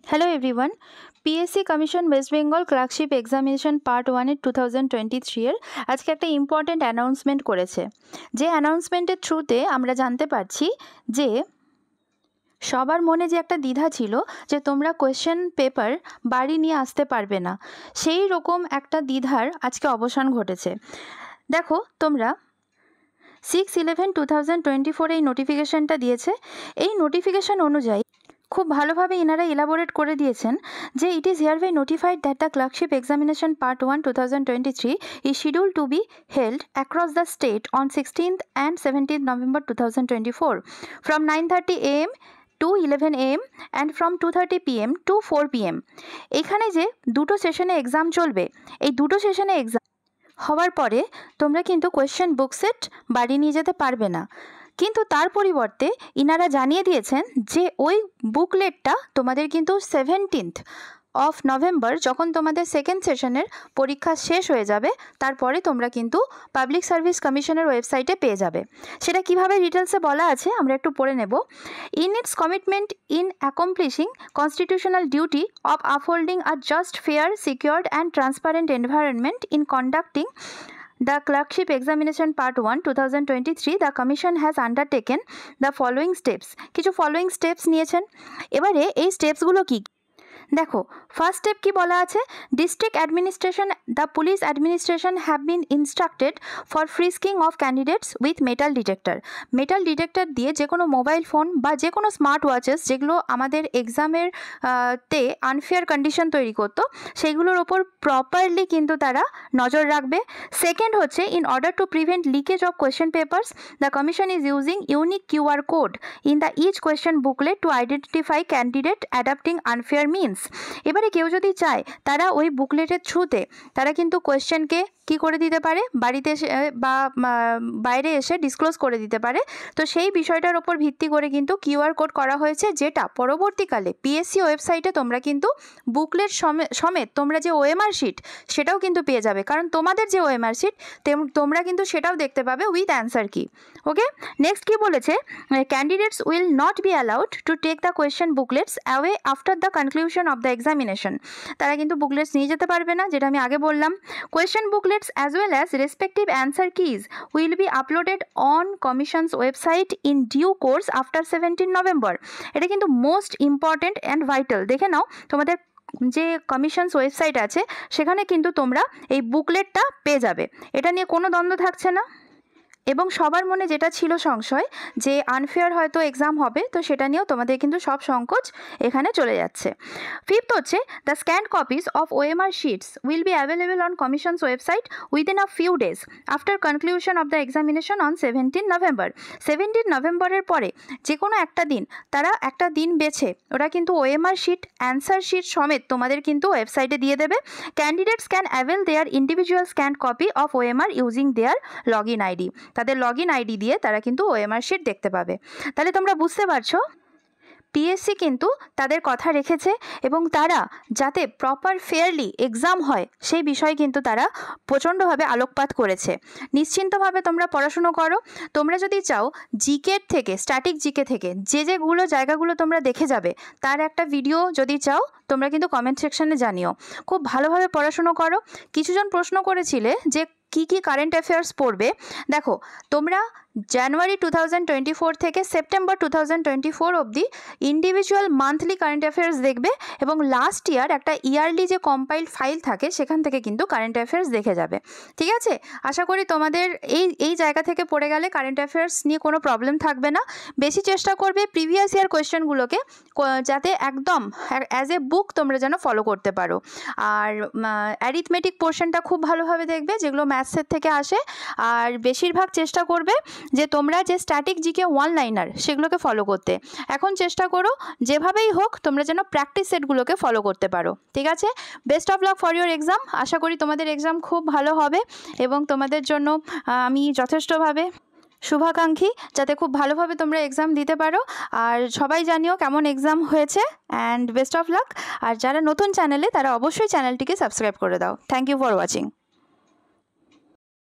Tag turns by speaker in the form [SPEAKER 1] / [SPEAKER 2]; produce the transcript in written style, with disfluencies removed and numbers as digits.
[SPEAKER 1] Hello everyone. PSC Commission West Bengal Clerkship Examination Part 1 এর 2023 এর আজকে একটা ইম্পর্টেন্ট অ্যানাউন্সমেন্ট করেছে। যে অ্যানাউন্সমেন্টের থ্রুতে আমরা জানতে পারছি যে সবার মনে যে একটা দ্বিধা ছিল যে তোমরা কোয়েশ্চেন পেপার বাড়ি নিয়ে আসতে পারবে না, সেই রকম একটা দ্বিধার আজকে অবসান ঘটেছে। দেখো তোমরা 6/11/2024 এই নোটিফিকেশনটা দিয়েছে। এই নোটিফিকেশন অনুযায়ী খুব ভালোভাবে ইনারা এলাবোরেট করে দিয়েছেন যে it is hereby notified that the clerkship examination part 1 2023 is schedule to be held across the state on 16th and 17th November 2024 from 9:30 AM to 11 AM and from 2:30 PM to 4 PM। এখানে যে দুটো সেশনে exam চলবে, এই দুটো সেশনে exam হওয়ার পরে তোমরা কিন্তু কোয়েশ্চেন বুক সেট বাড়ি নিয়ে যেতে পারবে না, কিন্তু তার পরিবর্তে ইনারা জানিয়ে দিয়েছেন যে ওই বুকলেটটা তোমাদের কিন্তু 17th of November যখন তোমাদের সেকেন্ড সেশনের পরীক্ষা শেষ হয়ে যাবে তারপরে তোমরা কিন্তু পাবলিক সার্ভিস কমিশনের ওয়েবসাইটে পেয়ে যাবে। সেটা কিভাবে ডিটেলসে বলা আছে আমরা একটু পড়ে নেব। In its commitment in accomplishing constitutional duty of upholding a just fair secured and transparent environment in conducting The Clerkship Examination Part 1 2023 the Commission has undertaken the following steps। কিছু ফলোয়িং স্টেপস নিয়েছেন। এবারে এই স্টেপসগুলো কি দেখো। First step কি বলা আছে, district administration the police administration have been instructed for frisking of candidates with metal detector. Metal detector দিয়ে যে কোনো মোবাইল ফোন বা যে কোনো স্মার্ট ওয়াচেস যেগুলো আমাদের এক্সামের তে আনফেয়ার কন্ডিশন তৈরি করতো সেইগুলোর ওপর প্রপারলি কিন্তু তারা নজর রাখবে। সেকেন্ড হচ্ছে in order to prevent leakage of question papers the commission is using unique QR code in the each question booklet to identify candidate adapting unfair means. এবারে কেউ যদি চায় তারা ওই বুকলেটের থ্রুতে তারা কিন্তু কোয়েশ্চেনকে কি করে দিতে পারে, বাড়িতে এসে বা বাইরে এসে ডিসক্লোজ করে দিতে পারে। তো সেই বিষয়টার ওপর ভিত্তি করে কিন্তু QR কোড করা হয়েছে, যেটা পরবর্তীকালে পিএসসি ওয়েবসাইটে তোমরা কিন্তু বুকলেট সমেত তোমরা যে OMR শিট সেটাও কিন্তু পেয়ে যাবে, কারণ তোমাদের যে OMR শিট তোমরা কিন্তু সেটাও দেখতে পাবে উইথ অ্যান্সার কি। ওকে, নেক্সট কি বলেছে, candidates will not be allowed to take the question booklets away after the conclusion of the examination. তারা কিন্তু বুকলেটস নিয়ে যেতে পারবে না, যেটা আমি আগে বললাম। Question বুকলেটস as well as respective answer keys will be uploaded on Commission's website in due course after 17 November। এটা কিন্তু মোস্ট ইম্পর্টেন্ট অ্যান্ড ভাইটাল। দেখে নাও তোমাদের যে কমিশনস ওয়েবসাইট আছে সেখানে কিন্তু তোমরা এই বুকলেটটা পেয়ে যাবে, এটা নিয়ে কোনো দ্বন্দ্ব থাকছে না। এবং সবার মনে যেটা ছিল সংশয় যে আনফেয়ার হয়তো এক্সাম হবে, তো সেটা নিয়েও তোমাদের কিন্তু সব সংকোচ এখানে চলে যাচ্ছে। ফিফথ হচ্ছে the scanned copies of OMR shits will be available on commission's website within a few days after conclusion of the examination on 17 November. 17 নভেম্বরের পরে যে কোনো একটা দিন তারা একটা দিন বেছে ওরা কিন্তু OMR শিট অ্যান্সার শিট সমেত তোমাদের কিন্তু ওয়েবসাইটে দিয়ে দেবে। Candidates can avail their individual scanned copy of OMR using their log in ID. তাদের লগ ইন আইডি দিয়ে তারা কিন্তু OMR শিট দেখতে পাবে। তাহলে তোমরা বুঝতে পারছো পিএসসি কিন্তু তাদের কথা রেখেছে এবং তারা যাতে প্রপার ফেয়ারলি এক্সাম হয় সেই বিষয়ে কিন্তু তারা প্রচণ্ডভাবে আলোকপাত করেছে। নিশ্চিন্তভাবে তোমরা পড়াশুনো করো। তোমরা যদি চাও জিকের থেকে, স্ট্যাটিক জিকে থেকে যেগুলো জায়গাগুলো তোমরা দেখে যাবে তার একটা ভিডিও যদি চাও তোমরা কিন্তু কমেন্ট সেকশানে জানিও। খুব ভালোভাবে পড়াশুনো করো। কিছুজন প্রশ্ন করেছিলে যে কি কি কারেন্ট অ্যাফেয়ার্স পড়বে। দেখো তোমরা জানুয়ারি 2024 থেকে সেপ্টেম্বর 2024 অবধি ইন্ডিভিজুয়াল মান্থলি কারেন্ট অ্যাফেয়ার্স দেখবে এবং লাস্ট ইয়ার একটা ইয়ারলি যে কম্পাইল্ড ফাইল থাকে সেখান থেকে কিন্তু কারেন্ট অ্যাফেয়ার্স দেখে যাবে। ঠিক আছে, আশা করি তোমাদের এই জায়গা থেকে পড়ে গেলে কারেন্ট অ্যাফেয়ার্স নিয়ে কোনো প্রবলেম থাকবে না। বেশি চেষ্টা করবে প্রিভিয়াস ইয়ার কোয়েশ্চেনগুলোকে যাতে একদম অ্যাজ এ বুক তোমরা যেন ফলো করতে পারো। আর অ্যারিথমেটিক পোর্শনটা খুব ভালোভাবে দেখবে যেগুলো ম্যাথসের থেকে আসে। আর বেশিরভাগ চেষ্টা করবে যে তোমরা যে স্ট্যাটিক জিকে ওয়ান লাইনার সেগুলোকে ফলো করতে। এখন চেষ্টা করো যেভাবেই হোক তোমরা যেন প্র্যাকটিস সেটগুলোকে ফলো করতে পারো। ঠিক আছে, best of luck for your exam. আশা করি তোমাদের এক্সাম খুব ভালো হবে এবং তোমাদের জন্য আমি যথেষ্টভাবে শুভাকাঙ্ক্ষী যাতে খুব ভালোভাবে তোমরা এক্সাম দিতে পারো। আর সবাই জানিও কেমন এক্সাম হয়েছে অ্যান্ড বেস্ট অফ লাক। আর যারা নতুন চ্যানেলে তারা অবশ্যই চ্যানেলটিকে সাবস্ক্রাইব করে দাও। Thank you for watching.